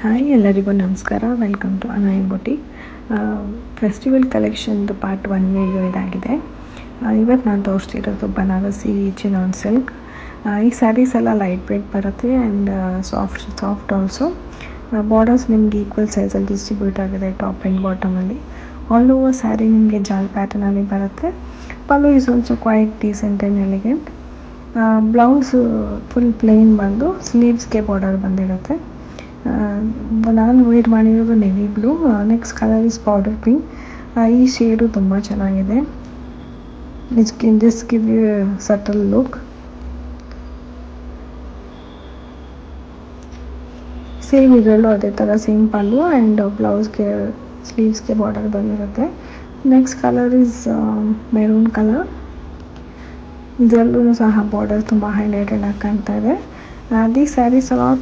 Hi ಎಲ್ಲರಿಗೂ ನಮಸ್ಕಾರ. Welcome to Anayi boutique. Festival ಕಲೆಕ್ಷನ್ದು ಪಾರ್ಟ್ 1 ವಿಡಿಯೋ ಇದಾಗಿದೆ. ಇವತ್ತು ನಾನು ತೋರಿಸ್ತಿರೋದು ಬನಾರಸಿ ಚಿನಾನ್ ಸಿಲ್ಕ್. ಈ ಸ್ಯಾರೀಸ್ ಎಲ್ಲ ಲೈಟ್ ವೇಟ್ ಬರುತ್ತೆ ಆ್ಯಂಡ್ ಸಾಫ್ಟ್ ಆಲ್ಸೋ. ಬಾರ್ಡರ್ಸ್ ನಿಮಗೆ ಈಕ್ವಲ್ ಸೈಜಲ್ಲಿ ಡಿಸ್ಟ್ರಿಬ್ಯೂಟ್ ಆಗಿದೆ ಟಾಪ್ ಆ್ಯಂಡ್ ಬಾಟಮಲ್ಲಿ. ಆಲ್ ಓವರ್ ಸ್ಯಾರಿ ನಿಮಗೆ ಜಾಲ್ ಪ್ಯಾಟರ್ನಲ್ಲಿ ಬರುತ್ತೆ. Pallu is also quite decent and elegant. Blouse full plain ಬಂದು ಸ್ಲೀವ್ಸ್ಗೆ ಬಾರ್ಡರ್ ಬಂದಿರುತ್ತೆ. ನಾನು ವೇರ್ ಮಾಡಿರೋದು navy blue. Next colour is powder pink. ಈ ಶೇಡು ತುಂಬ ಚೆನ್ನಾಗಿದೆ. This give you subtle look. Same ಇದರಲ್ಲೂ ಅದೇ ಥರ ಸೇಮ್ ಪಲ್ಲು ಆ್ಯಂಡ್ ಬ್ಲೌಸ್ಗೆ ಸ್ಲೀವ್ಸ್ಗೆ ಬಾರ್ಡರ್ ಬಂದಿರುತ್ತೆ. Next colour is maroon colour. ಇದರಲ್ಲೂ ಸಹ ಬಾರ್ಡರ್ ತುಂಬ ಹೈಲೈಟೆಡ್ ಆಗಿ ಕಾಣ್ತಾ ಇದೆ. These saris R